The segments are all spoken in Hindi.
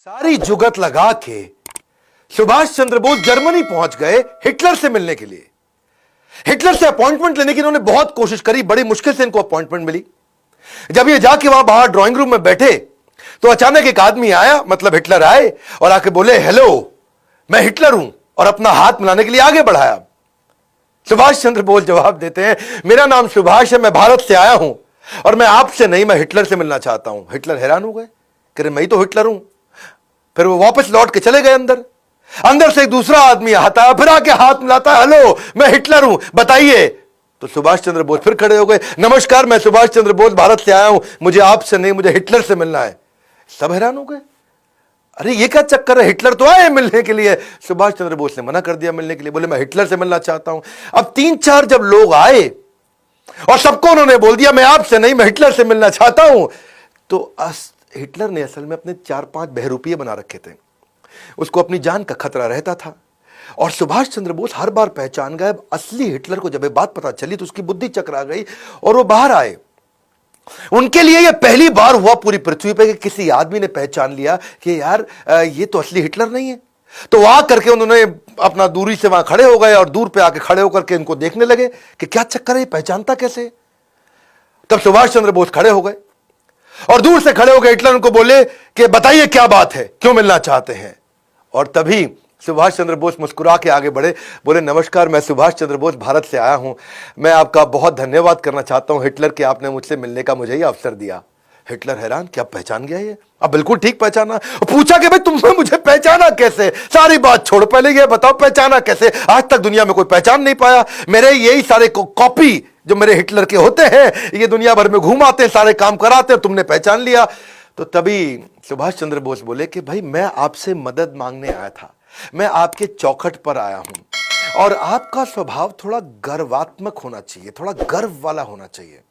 सारी जुगत लगा के सुभाष चंद्र बोस जर्मनी पहुंच गए हिटलर से मिलने के लिए। हिटलर से अपॉइंटमेंट लेने की इन्होंने बहुत कोशिश करी, बड़ी मुश्किल से इनको अपॉइंटमेंट मिली। जब ये जाके वहां बाहर ड्राइंग रूम में बैठे तो अचानक एक आदमी आया, मतलब हिटलर आए और आके बोले, हेलो मैं हिटलर हूं, और अपना हाथ मिलाने के लिए आगे बढ़ाया। सुभाष चंद्र बोस जवाब देते हैं, मेरा नाम सुभाष है, मैं भारत से आया हूं और मैं आपसे नहीं, मैं हिटलर से मिलना चाहता हूं। हिटलर हैरान हो गए, कह रहे मैं ही तो हिटलर हूं। फिर वो वापस लौट के चले गए अंदर। अंदर से एक दूसरा आदमी आता है, फिर आके हाथ मिलाता है, हेलो मैं हिटलर हूं, बताइए। तो सुभाष चंद्र बोस फिर खड़े हो गए, नमस्कार मैं सुभाष चंद्र बोस भारत से आया हूं, मुझे आपसे नहीं, मुझे हिटलर से मिलना है। सब हैरान हो गए, अरे ये क्या चक्कर है, हिटलर तो आए मिलने के लिए। सुभाष चंद्र बोस ने मना कर दिया मिलने के लिए, बोले मैं हिटलर से मिलना चाहता हूं। अब 3-4 जब लोग आए और सबको उन्होंने बोल दिया मैं आपसे नहीं, मैं हिटलर से मिलना चाहता हूं, तो हिटलर ने असल में अपने 4-5 बहरूपिये बना रखे थे, उसको अपनी जान का खतरा रहता था। और सुभाष चंद्र बोस हर बार पहचान गए। असली हिटलर को जब ये बात पता चली तो उसकी बुद्धि चकरा गई और वो बाहर आए। उनके लिए यह पहली बार हुआ पूरी पृथ्वी पे कि किसी आदमी ने पहचान लिया कि यार ये तो असली हिटलर नहीं है। तो वहां करके उन्होंने अपना दूरी से वहां खड़े हो गए और दूर पे आके खड़े होकर के इनको देखने लगे कि क्या चक्कर है, पहचानता कैसे। तब सुभाष चंद्र बोस खड़े हो गए और दूर से खड़े हो गए हिटलर उनको बोले कि बताइए क्या बात है, क्यों मिलना चाहते हैं। और तभी सुभाष चंद्र बोस मुस्कुरा के आगे बढ़े, बोले नमस्कार मैं सुभाष चंद्र बोस भारत से आया हूं, मैं आपका बहुत धन्यवाद करना चाहता हूं हिटलर कि आपने मुझसे मिलने का मुझे ही अवसर दिया। हिटलर हैरान, क्या पहचान गया ये? अब बिल्कुल ठीक पहचाना। पूछा कि भाई तुमने मुझे पहचाना कैसे? सारी बात छोड़, पहले ये बताओ पहचाना कैसे? आज तक दुनिया में कोई पहचान नहीं पाया। मेरे यही सारे कॉपी जो मेरे हिटलर के होते हैं, ये दुनिया भर में घूमाते, सारे काम कराते, तुमने पहचान लिया। तो तभी सुभाष चंद्र बोस बोले कि भाई मैं आपसे मदद मांगने आया था, मैं आपके चौखट पर आया हूं और आपका स्वभाव थोड़ा गर्वात्मक होना चाहिए, थोड़ा गर्व वाला होना चाहिए।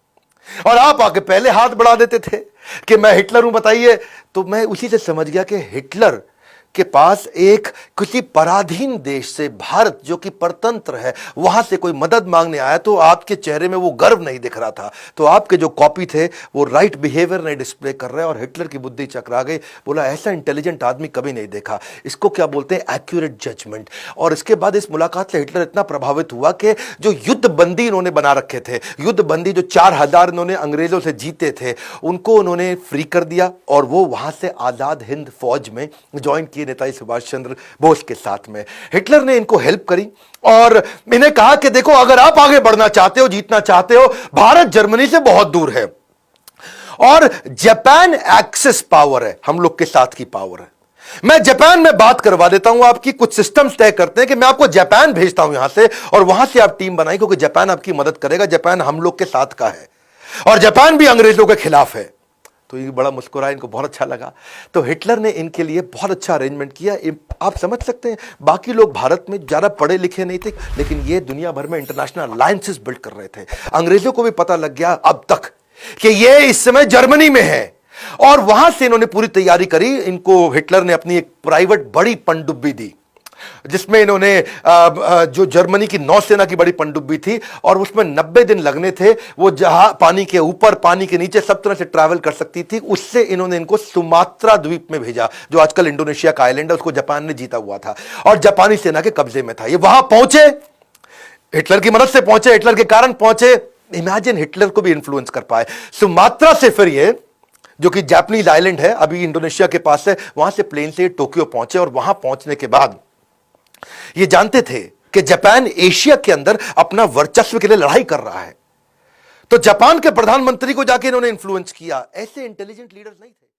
और आप आके पहले हाथ बढ़ा देते थे कि मैं हिटलर हूं, बताइए। तो मैं उसी से समझ गया कि हिटलर के पास एक किसी पराधीन देश से, भारत जो कि परतंत्र है, वहां से कोई मदद मांगने आया। तो आपके चेहरे में वो गर्व नहीं दिख रहा था, तो आपके जो कॉपी थे वो राइट बिहेवियर नहीं डिस्प्ले कर रहे। और हिटलर की बुद्धि चकरा गई, बोला ऐसा इंटेलिजेंट आदमी कभी नहीं देखा, इसको क्या बोलते हैं एक्यूरेट जजमेंट। और इसके बाद इस मुलाकात से हिटलर इतना प्रभावित हुआ कि जो युद्ध बंदी इन्होंने बना रखे थे, युद्ध बंदी जो 4000 इन्होंने अंग्रेजों से जीते थे, उनको उन्होंने फ्री कर दिया और वो वहां से आजाद हिंद फौज में ज्वाइन किए नेताजी सुभाष चंद्र बोस के साथ में। हिटलर ने इनको हेल्प करी और इन्हें कहा कि देखो अगर आप आगे बढ़ना चाहते हो, जीतना चाहते हो, भारत जर्मनी से बहुत दूर है और जापान एक्सेस पावर है, हम लोग के साथ की पावर है। मैं जापान में बात करवा देता हूं, आपकी कुछ सिस्टम्स तय करते हैं कि मैं आपको जापान भेजता हूं यहां से और वहां से आप टीम बनाई, क्योंकि जापान आपकी मदद करेगा, जापान हम लोग के साथ का है और जापान भी अंग्रेजों के खिलाफ है। तो ये बड़ा मुस्कुराया, इनको बहुत अच्छा लगा। तो हिटलर ने इनके लिए बहुत अच्छा अरेंजमेंट किया। आप समझ सकते हैं, बाकी लोग भारत में ज़्यादा पढ़े लिखे नहीं थे, लेकिन ये दुनिया भर में इंटरनेशनल अलायंसेस बिल्ड कर रहे थे। अंग्रेजों को भी पता लग गया अब तक कि ये इस समय जर्मनी में है और वहां से इन्होंने पूरी तैयारी करी। इनको हिटलर ने अपनी एक प्राइवेट बड़ी पनडुब्बी दी, जिसमें इन्होंने जो जर्मनी की नौसेना की बड़ी पनडुब्बी थी और उसमें 90 दिन लगने थे। वो जहां पानी के ऊपर, पानी के नीचे सब तरह से ट्रैवल कर सकती थी। उससे इन्होंने इनको सुमात्रा द्वीप में भेजा, जो आजकल इंडोनेशिया का आइलैंड है, उसको जापान ने जीता हुआ था और जापानी सेना के कब्जे में था। ये वहां पहुंचे, हिटलर की मदद से पहुंचे, हिटलर के कारण पहुंचे। इमेजिन, हिटलर को भी इन्फ्लुएंस कर पाए। सुमात्रा से फिर ये जो कि जापानीज आइलैंड है, अभी इंडोनेशिया के पास है, वहां से प्लेन से टोक्यो पहुंचे और वहां पहुंचने के बाद ये जानते थे कि जापान एशिया के अंदर अपना वर्चस्व के लिए लड़ाई कर रहा है। तो जापान के प्रधानमंत्री को जाके इन्होंने इन्फ्लुएंस किया। ऐसे इंटेलिजेंट लीडर्स नहीं थे।